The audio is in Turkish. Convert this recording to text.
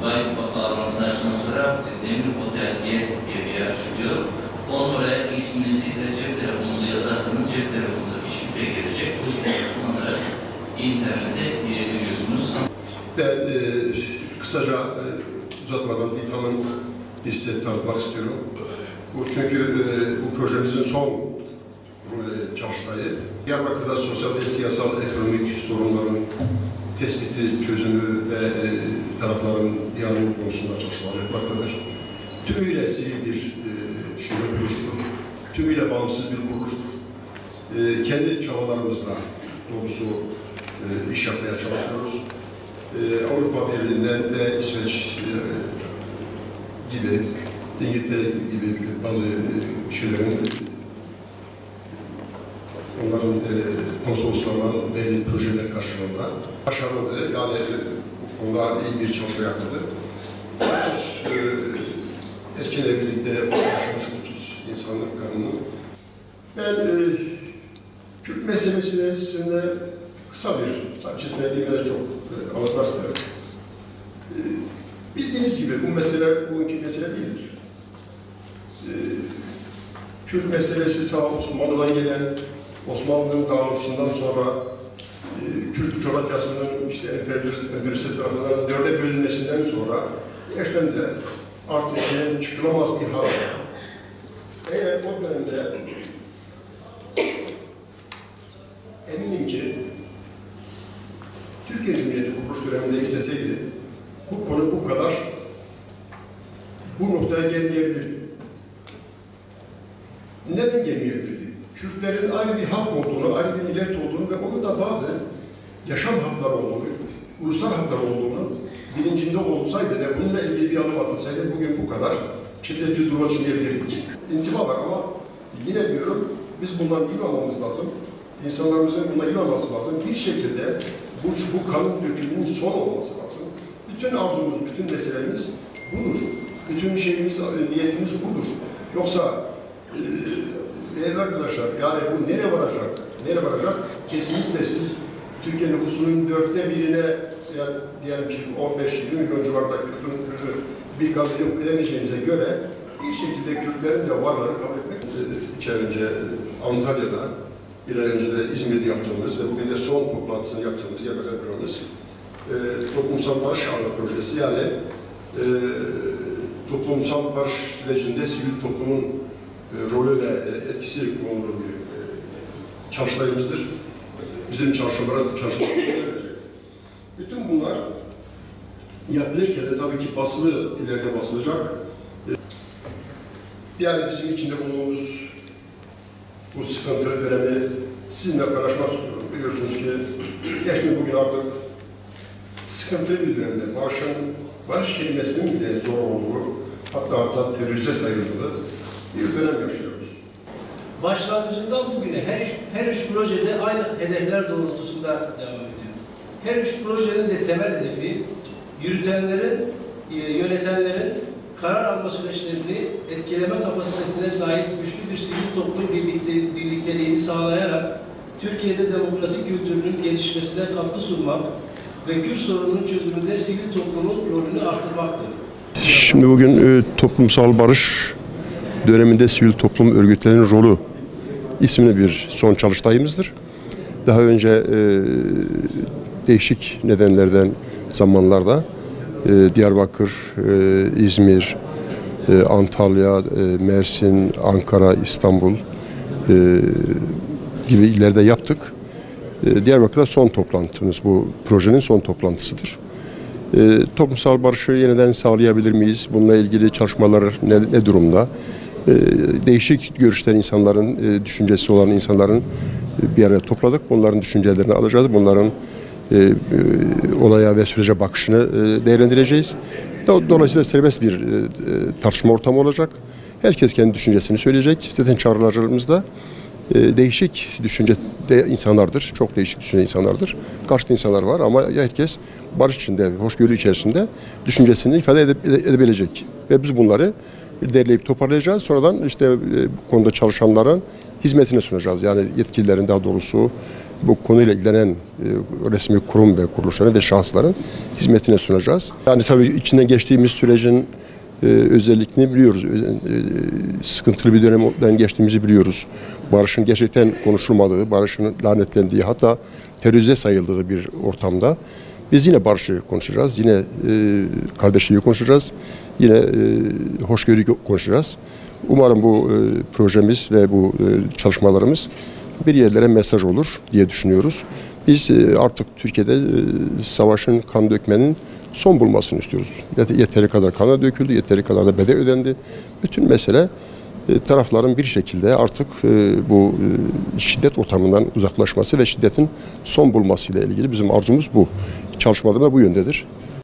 Vali bağlamasını açtıktan sonra Demir Hotel Guest diye bir yer açılıyor. Onun oraya isminizi ve cep telefonunuzu yazarsanız cep telefonunuza bir şifre gelecek. Bu şifreyi kullanarak internete girebiliyorsunuz. Ben kısaca uzatmadan bir tanım size tanıtmak istiyorum. Çünkü bu projemizin son çalıştayı Diyarbakır'da sosyal ve siyasal ekonomik sorunların tespiti, çözümü ve tarafların diyaloğu konusunda çalışmalar yapmaktadır. Tümüyle sivil bir kuruluştur. Tümüyle bağımsız bir kuruluştur. Kendi çabalarımızla doğrusu iş yapmaya çalışıyoruz. Avrupa Birliği'nden ve İsveç gibi, İngiltere gibi bazı şeylerin, onların konsoloslarından belli projeler karşılığında başarılı, yani onlar iyi bir çalışma yapıldı. 30 erken evlilikte yaşamış 30 insanlık kanunu. Ben Kürt meselesini sizinle kısa bir, sadece girmeden çok anlatmak isterim. Bildiğiniz gibi bu mesele, bugünkü mesele değildir. Kürt meselesi ta Osmanlı'dan gelen, Osmanlı'nın dağılışından sonra Kürt coğrafyasının işte emperyalist tarafından dörde bölünmesinden sonra gerçekten de artık çıkılamaz bir hal. Eğer o dönemde eminim ki Türkiye Cumhuriyeti kuruluş döneminde isteseydi bu konu bu kadar bu noktaya gelmeyebilirdi. Neden gelmeyebilirdi? Kürtlerin ayrı bir halk olduğunu, ayrı bir millet olduğunu ve onun da bazı yaşam hakları olduğunu, ulusal hakları olduğunu bilincinde olsaydı ve bununla ilgili bir adım atılsaydı bugün bu kadar çetrefilli duruma düşmeyebilirdik. İntiba var ama yine diyorum biz bundan iyi olmamız lazım. İnsanlarımızın buna iyi olması lazım. Bir şekilde bu kanın dökümünün son olması lazım. Bütün arzumuz, bütün meselemiz budur. Bütün şeyimiz, niyetimiz budur. Yoksa değerli arkadaşlar, yani bu nereye varacak? Nereye varacak? Kesinlikle siz Türkiye nüfusunun 1/4'ine, yani diyelim ki 15-20 milyon civarında Kürt'ü bir kabul edemeyeceğinize göre bir şekilde Kürtlerin de varlığını kabul etmek. 2 ay önce Antalya'da, bir ay önce de İzmir'de yaptığımız ve bugün de son toplantısını yaptığımız Diyarbakır Büro'muz toplumsal barış ağı projesi, yani toplumsal barış sürecinde sivil toplumun rolü ve etkisi konulu bir çalışmalarımızdır. Bizim çalışmalara bütün bunlar yapılırken de tabii ki basılı, ileride basılacak. Yani bizim içinde bulunduğumuz bu sıkıntılı dönemi sizinle paylaşmak istiyorum. Biliyorsunuz ki geçti bugün artık sıkıntılı bir dönemde barış kelimesinin bile zor olduğu, hatta terörize sayıldığı bir dönem yaşıyoruz. Başlangıcından bugüne her üç projede aynı hedefler doğrultusunda devam ediyor. Her üç projenin de temel hedefi yürütenlerin, yönetenlerin karar alma süreçlerini etkileme kapasitesine sahip güçlü bir sivil toplum birlikteliğini sağlayarak Türkiye'de demokrasi kültürünün gelişmesine katkı sunmak ve Kürt sorununun çözümünde sivil toplumun rolünü artırmaktır. Şimdi bugün toplumsal barış döneminde sivil toplum örgütlerinin rolü isimli bir son çalıştayımızdır. Daha önce değişik nedenlerden zamanlarda Diyarbakır, İzmir, Antalya, Mersin, Ankara, İstanbul gibi illerde yaptık. Diyarbakır'da son toplantımız, bu projenin son toplantısıdır. Toplumsal barışı yeniden sağlayabilir miyiz? Bununla ilgili çalışmalar ne durumda? Değişik görüşten insanların, düşüncesi olan insanların bir araya topladık. Bunların düşüncelerini alacağız. Bunların olaya ve sürece bakışını değerlendireceğiz. Dolayısıyla serbest bir tartışma ortamı olacak. Herkes kendi düşüncesini söyleyecek. Zaten çağrılarımız da değişik düşüncede insanlardır. Çok değişik düşünce insanlardır. Karşıt insanlar var ama herkes barış içinde, hoşgörü içerisinde düşüncesini ifade edebilecek. Ve biz bunları derleyip toparlayacağız. Sonradan işte bu konuda çalışanların hizmetine sunacağız. Yani yetkililerin, daha doğrusu bu konuyla ilgilenen resmi kurum ve kuruluşların ve şahısların hizmetine sunacağız. Yani tabii içinden geçtiğimiz sürecin özelliklerini biliyoruz. Sıkıntılı bir dönemden geçtiğimizi biliyoruz. Barışın gerçekten konuşulmadığı, barışın lanetlendiği, hatta terörize sayıldığı bir ortamda biz yine barışı konuşacağız, yine kardeşliği konuşacağız, yine hoşgörüyü konuşacağız. Umarım bu projemiz ve bu çalışmalarımız bir yerlere mesaj olur diye düşünüyoruz. Biz artık Türkiye'de savaşın, kan dökmenin son bulmasını istiyoruz. Yeteri kadar kana döküldü, yeteri kadar da bedel ödendi. Bütün mesele tarafların bir şekilde artık bu şiddet ortamından uzaklaşması ve şiddetin son bulmasıyla ilgili bizim arzumuz bu. Çalışmalarımız da bu yöndedir.